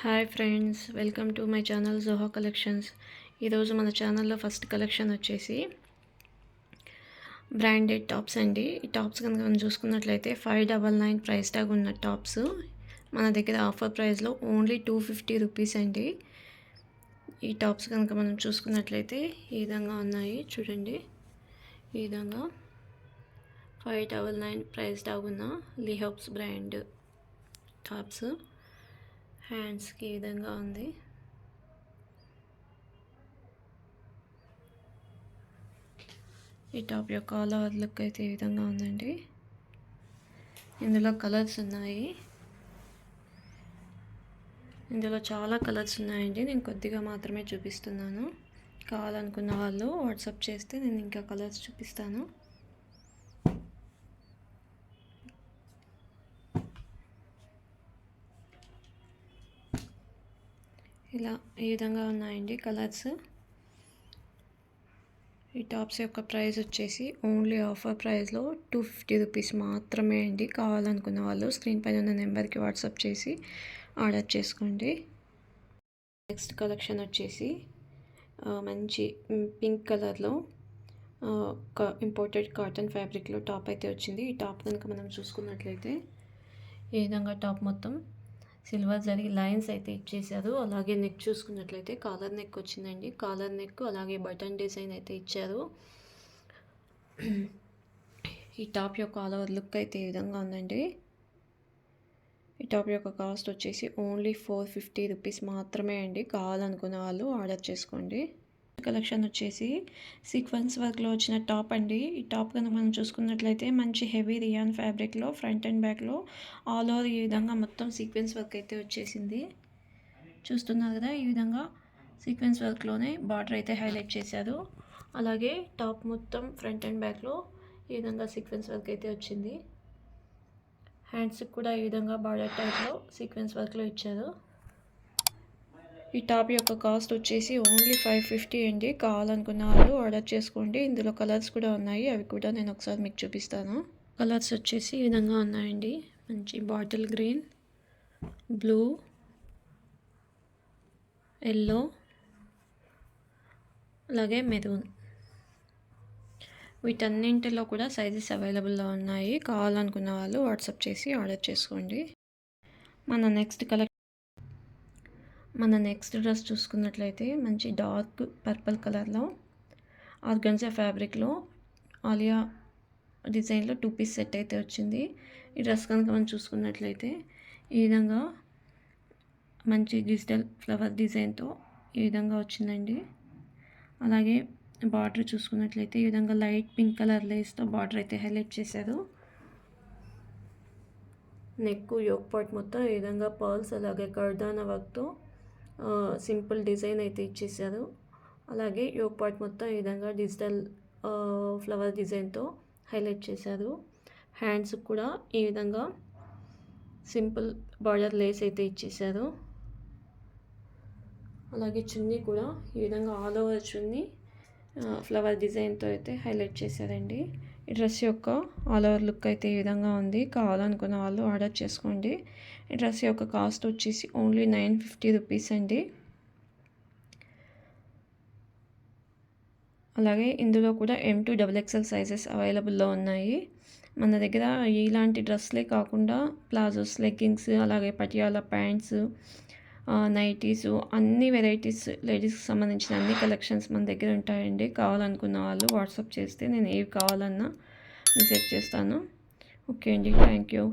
Hi friends, welcome to my channel Zoha collections. ఈరోజు మన ఛానల్లో ఫస్ట్ కలెక్షన్ వచ్చేసి బ్రాండెడ్ టాప్స్ అండి. ఈ టాప్స్ కనుక మనం చూసుకున్నట్లయితే 599 ప్రైస్ ట్యాగ్ ఉన్న టాప్స్ మన దగ్గర ఆఫర్ ప్రైస్లో ఓన్లీ 250 రూపీస్ అండి. ఈ టాప్స్ కనుక మనం చూసుకున్నట్లయితే ఈ విధంగా ఉన్నాయి చూడండి. ఈ విధంగా 599 ప్రైస్ ట్యాగ్ ఉన్న లీహోప్స్ బ్రాండ్ టాప్స్. హ్యాండ్స్కి ఈ విధంగా ఉంది. ఈ టాప్ యొక్క ఆల్ ఓవర్ లుక్ అయితే ఈ విధంగా ఉందండి. ఇందులో కలర్స్ ఉన్నాయి. ఇందులో చాలా కలర్స్ ఉన్నాయండి. నేను కొద్దిగా మాత్రమే చూపిస్తున్నాను. కావాలనుకున్న వాళ్ళు వాట్సాప్ చేస్తే నేను ఇంకా కలర్స్ చూపిస్తాను. ఇలా ఈ విధంగా ఉన్నాయండి కలర్స్. ఈ టాప్స్ యొక్క ప్రైస్ వచ్చేసి ఓన్లీ ఆఫర్ ప్రైస్లో 250 రూపీస్ మాత్రమే అండి. కావాలనుకున్న వాళ్ళు స్క్రీన్ పైన ఉన్న నెంబర్కి వాట్సాప్ చేసి ఆర్డర్ చేసుకోండి. నెక్స్ట్ కలెక్షన్ వచ్చేసి మంచి పింక్ కలర్లో ఇంపోర్టెడ్ కాటన్ ఫ్యాబ్రిక్లో టాప్ అయితే వచ్చింది. ఈ టాప్ కనుక మనం చూసుకున్నట్లయితే ఈ విధంగా టాప్ మొత్తం సిల్వర్ జరీ లైన్స్ అయితే ఇచ్చేసారు. అలాగే నెక్ చూసుకున్నట్లయితే కాలర్ నెక్ వచ్చిందండి. కాలర్ నెక్ అలాగే బటన్ డిజైన్ అయితే ఇచ్చారు. ఈ టాప్ యొక్క ఆల్ ఓవర్ లుక్ అయితే ఈ విధంగా ఉందండి. ఈ టాప్ యొక్క కాస్ట్ వచ్చేసి ఓన్లీ 450 రూపీస్ మాత్రమే అండి. కావాలనుకున్న వాళ్ళు ఆర్డర్ చేసుకోండి. కలెక్షన్ వచ్చేసి సీక్వెన్స్ వర్క్లో వచ్చిన టాప్ అండి. ఈ టాప్ కనుక మనం చూసుకున్నట్లయితే మంచి హెవీ రియాన్ ఫ్యాబ్రిక్లో ఫ్రంట్ అండ్ బ్యాక్లో ఆల్ ఓవర్ ఈ విధంగా మొత్తం సీక్వెన్స్ వర్క్ అయితే వచ్చేసింది. చూస్తున్నారు కదా, ఈ విధంగా సీక్వెన్స్ వర్క్లోనే బార్డర్ అయితే హైలైట్ చేశారు. అలాగే టాప్ మొత్తం ఫ్రంట్ అండ్ బ్యాక్లో ఈ విధంగా సీక్వెన్స్ వర్క్ అయితే వచ్చింది. హ్యాండ్స్కి కూడా ఈ విధంగా బార్డర్ టైప్లో సీక్వెన్స్ వర్క్లో ఇచ్చారు. ఈ టాప్ యొక్క కాస్ట్ వచ్చేసి ఓన్లీ 550 అండి. కావాలనుకున్న వాళ్ళు ఆర్డర్ చేసుకోండి. ఇందులో కలర్స్ కూడా ఉన్నాయి, అవి కూడా నేను ఒకసారి మీకు చూపిస్తాను. కలర్స్ వచ్చేసి ఈ విధంగా ఉన్నాయండి. మంచి బాటిల్ గ్రీన్, బ్లూ, ఎల్లో, అలాగే మెరూన్. వీటన్నింటిలో కూడా సైజెస్ అవైలబుల్లో ఉన్నాయి. కావాలనుకున్న వాళ్ళు వాట్సాప్ చేసి ఆర్డర్ చేసుకోండి. మన నెక్స్ట్ డ్రెస్ చూసుకున్నట్లయితే మంచి డార్క్ పర్పుల్ కలర్లో ఆర్గన్జా ఫ్యాబ్రిక్లో ఆలియా డిజైన్లో 2 పీస్ సెట్ అయితే వచ్చింది. ఈ డ్రెస్ కనుక మనం చూసుకున్నట్లయితే ఈ విధంగా మంచి డిజిటల్ ఫ్లవర్ డిజైన్తో ఈ విధంగా వచ్చిందండి. అలాగే బార్డర్ చూసుకున్నట్లయితే ఈ విధంగా లైట్ పింక్ కలర్ లేస్తో బార్డర్ అయితే హైలైట్ చేశారు. నెక్ యోక్ పార్ట్ మొత్తం ఈ విధంగా పర్ల్స్ అలాగే కర్దానా వర్క్తో సింపుల్ డిజైన్ అయితే ఇచ్చేసారు. అలాగే యోక్ పార్ట్ మొత్తం ఈ విధంగా డిజిటల్ ఫ్లవర్ డిజైన్తో హైలైట్ చేశారు. హ్యాండ్స్ కూడా ఈ విధంగా సింపుల్ బార్డర్ లేస్ అయితే ఇచ్చేసారు. అలాగే చున్నీ కూడా ఈ విధంగా ఆల్ ఓవర్ చున్నీ ఫ్లవర్ డిజైన్తో అయితే హైలైట్ చేశారండి. ఈ డ్రెస్ యొక్క ఆల్ ఓవర్ లుక్ అయితే ఈ విధంగా ఉంది. కావాలనుకున్న వాళ్ళు ఆర్డర్ చేసుకోండి. ఈ డ్రెస్ యొక్క కాస్ట్ వచ్చేసి ఓన్లీ 950 రూపీస్ అండి. అలాగే ఇందులో కూడా M2 XXL సైజెస్ అవైలబుల్లో ఉన్నాయి. మన దగ్గర ఇలాంటి డ్రెస్లే కాకుండా ప్లాజోస్, లెగ్గింగ్స్, అలాగే పటియాలా ప్యాంట్స్, నైటీస్, అన్ని వెరైటీస్ లేడీస్కి సంబంధించిన అన్ని కలెక్షన్స్ మన దగ్గర ఉంటాయండి. కావాలనుకున్న వాళ్ళు వాట్సాప్ చేస్తే నేను ఏవి కావాలన్నా మెసేజ్ చేస్తాను. ఓకే అండి, థ్యాంక్ యూ.